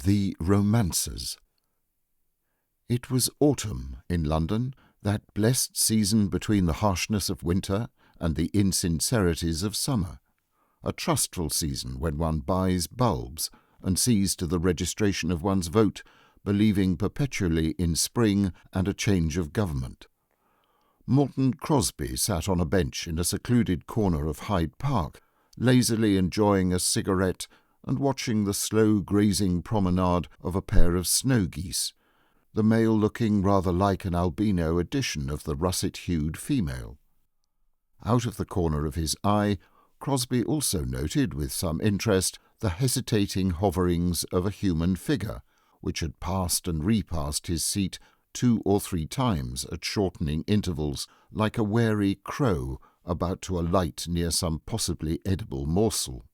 The Romancers. It was autumn in London, that blessed season between the harshness of winter and the insincerities of summer, a trustful season when one buys bulbs and sees to the registration of one's vote, believing perpetually in spring and a change of government. Morton Crosby sat on a bench in a secluded corner of Hyde Park, lazily enjoying a cigarette and watching the slow grazing promenade of a pair of snow geese, the male looking rather like an albino edition of the russet-hued female. Out of the corner of his eye, Crosby also noted with some interest the hesitating hoverings of a human figure, which had passed and repassed his seat 2 or 3 times at shortening intervals, like a wary crow about to alight near some possibly edible morsel.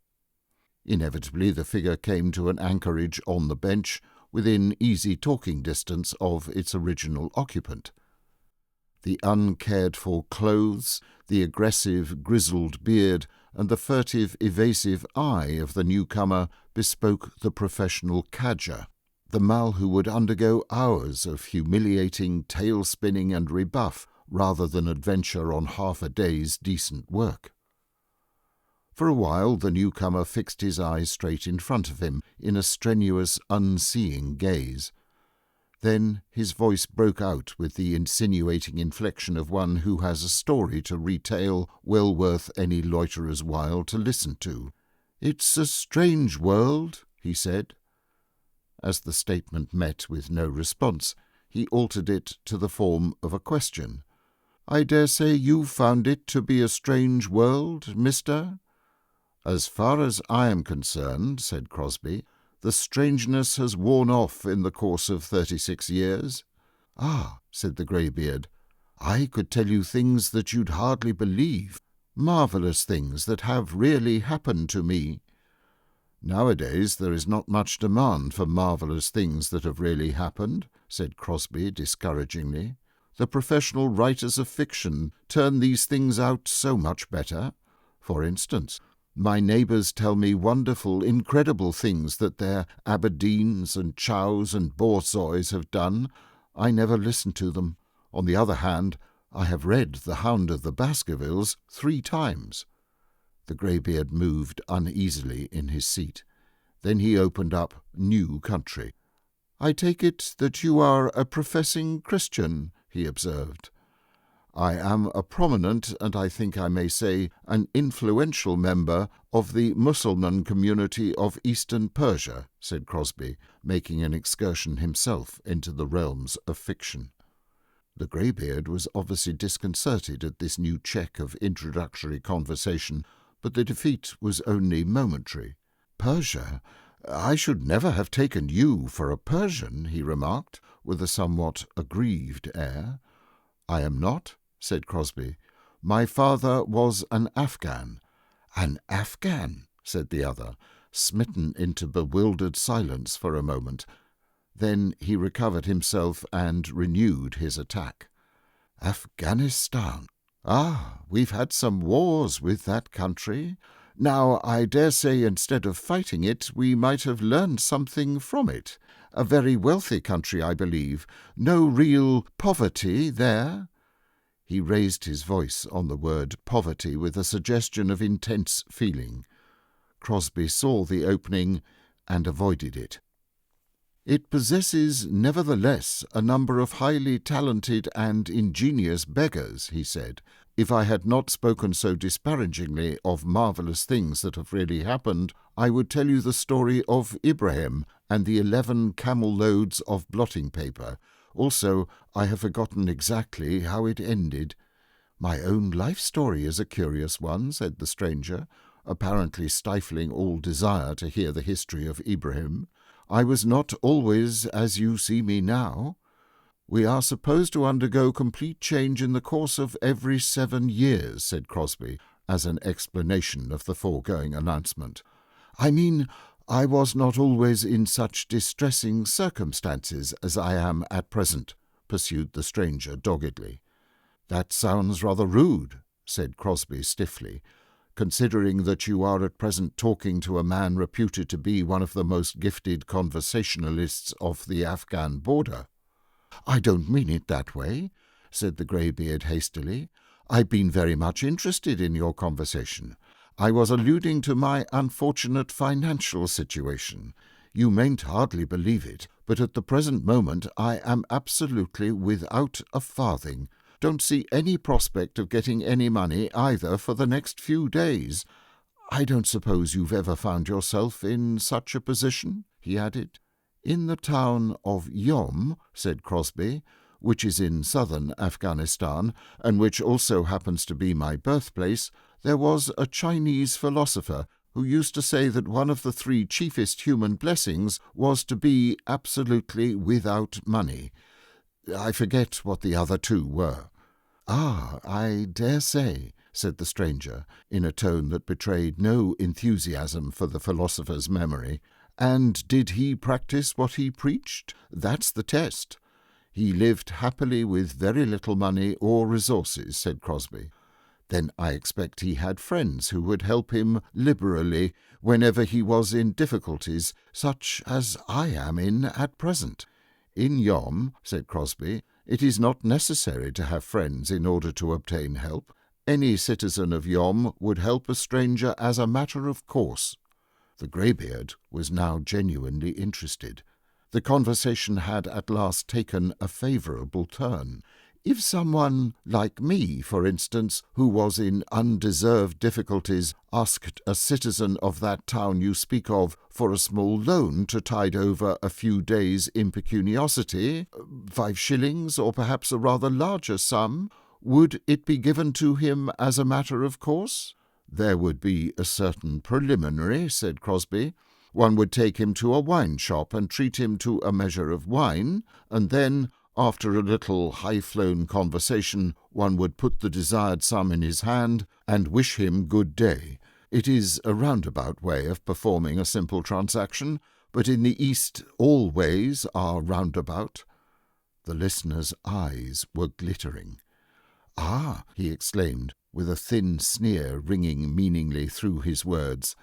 Inevitably the figure came to an anchorage on the bench, within easy talking distance of its original occupant. The uncared-for clothes, the aggressive, grizzled beard, and the furtive, evasive eye of the newcomer bespoke the professional cadger, the Mal who would undergo hours of humiliating tail-spinning and rebuff rather than adventure on half a day's decent work. For a while the newcomer fixed his eyes straight in front of him in a strenuous, unseeing gaze. Then his voice broke out with the insinuating inflection of one who has a story to retail well worth any loiterer's while to listen to. "It's a strange world," he said. As the statement met with no response, he altered it to the form of a question. "I dare say you found it to be a strange world, mister?" "As far as I am concerned," said Crosby, "the strangeness has worn off in the course of 36 years. "Ah," said the greybeard, "I could tell you things that you'd hardly believe, marvellous things that have really happened to me." "Nowadays there is not much demand for marvellous things that have really happened," said Crosby discouragingly. "The professional writers of fiction turn these things out so much better. For instance, my neighbours tell me wonderful, incredible things that their Aberdeens and Chows and Borzois have done. I never listen to them. On the other hand, I have read The Hound of the Baskervilles 3 times. The greybeard moved uneasily in his seat. Then he opened up new country. "I take it that you are a professing Christian," he observed. "I am a prominent, and I think I may say an influential member of the Mussulman community of Eastern Persia," said Crosby, making an excursion himself into the realms of fiction. The greybeard was obviously disconcerted at this new check of introductory conversation, but the defeat was only momentary. "Persia? I should never have taken you for a Persian," he remarked, with a somewhat aggrieved air. "I am not," said Crosby. "My father was an Afghan." "An Afghan?" said the other, smitten into bewildered silence for a moment. Then he recovered himself and renewed his attack. "Afghanistan? Ah, we've had some wars with that country. Now, I dare say instead of fighting it, we might have learned something from it. A very wealthy country, I believe. No real poverty there." He raised his voice on the word poverty with a suggestion of intense feeling. Crosby saw the opening and avoided it. "It possesses, nevertheless, a number of highly talented and ingenious beggars," he said. "If I had not spoken so disparagingly of marvellous things that have really happened, I would tell you the story of Ibrahim and the 11 camel-loads of blotting paper. Also, I have forgotten exactly how it ended." "My own life story is a curious one," said the stranger, apparently stifling all desire to hear the history of Ibrahim. "I was not always as you see me now. We are supposed to undergo complete change in the course of every 7 years," said Crosby, as an explanation of the foregoing announcement. "I mean, I was not always in such distressing circumstances as I am at present," pursued the stranger doggedly. "That sounds rather rude," said Crosby stiffly. considering that you are at present talking to a man reputed to be one of the most gifted conversationalists of the Afghan border." "I don't mean it that way," said the greybeard hastily. "I've been very much interested in your conversation. I was alluding to my unfortunate financial situation. You mayn't hardly believe it, but at the present moment I am absolutely without a farthing. Don't see any prospect of getting any money either for the next few days. I don't suppose you've ever found yourself in such a position?" he added. "In the town of Yom," said Crosby, "which is in southern Afghanistan, and which also happens to be my birthplace, there was a Chinese philosopher who used to say that one of the three chiefest human blessings was to be absolutely without money. I forget what the other two were." "Ah, I dare say," said the stranger, in a tone that betrayed no enthusiasm for the philosopher's memory. "And did he practice what he preached? That's the test." "He lived happily with very little money or resources," said Crosby. "Then I expect he had friends who would help him liberally whenever he was in difficulties, such as I am in at present." "In Yom," said Crosby, "it is not necessary to have friends in order to obtain help. Any citizen of Yom would help a stranger as a matter of course." The greybeard was now genuinely interested. The conversation had at last taken a favourable turn. "If someone like me, for instance, who was in undeserved difficulties, asked a citizen of that town you speak of for a small loan to tide over a few days' impecuniosity, 5 shillings, or perhaps a rather larger sum, would it be given to him as a matter of course?" "There would be a certain preliminary," said Crosby. "One would take him to a wine shop and treat him to a measure of wine, and then, after a little high-flown conversation, one would put the desired sum in his hand and wish him good day. It is a roundabout way of performing a simple transaction, but in the East all ways are roundabout." The listener's eyes were glittering. "Ah," he exclaimed, with a thin sneer ringing meaningly through his words,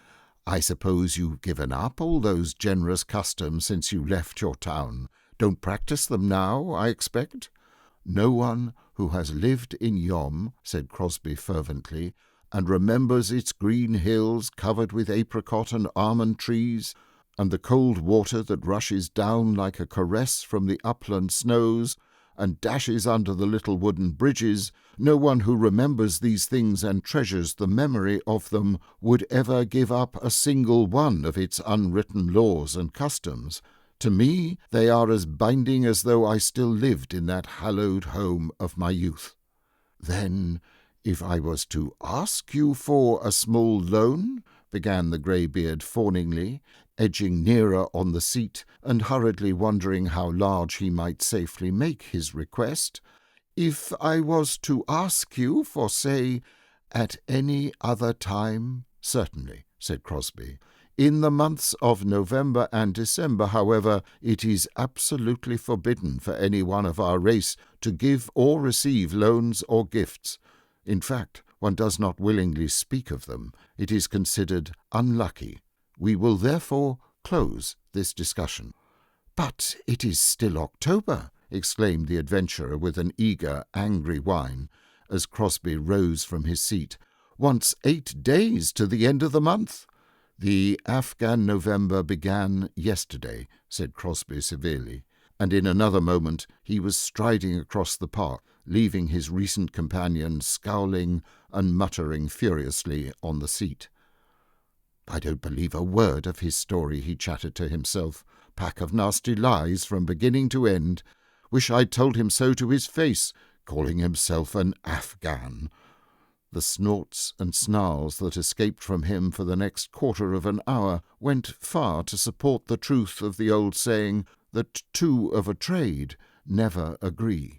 "I suppose you've given up all those generous customs since you left your town. Don't practice them now, I expect?" "No one who has lived in Yom," said Crosby fervently, "and remembers its green hills covered with apricot and almond trees, and the cold water that rushes down like a caress from the upland snows, and dashes under the little wooden bridges, no one who remembers these things and treasures the memory of them would ever give up a single one of its unwritten laws and customs. To me they are as binding as though I still lived in that hallowed home of my youth." "Then, if I was to ask you for a small loan," began the greybeard fawningly, edging nearer on the seat and hurriedly wondering how large he might safely make his request, "if I was to ask you for, say, at any other time—" "Certainly," said Crosby. "In the months of November and December, however, it is absolutely forbidden for any one of our race to give or receive loans or gifts. In fact, one does not willingly speak of them. It is considered unlucky. We will therefore close this discussion." "But it is still October," exclaimed the adventurer with an eager, angry whine, as Crosby rose from his seat. "Wants 8 days to the end of the month." "The Afghan November began yesterday," said Crosby severely, and in another moment he was striding across the park, leaving his recent companion scowling and muttering furiously on the seat. "I don't believe a word of his story," he chattered to himself. "Pack of nasty lies from beginning to end. Wish I'd told him so to his face, calling himself an Afghan." The snorts and snarls that escaped from him for the next quarter of an hour went far to support the truth of the old saying that two of a trade never agree.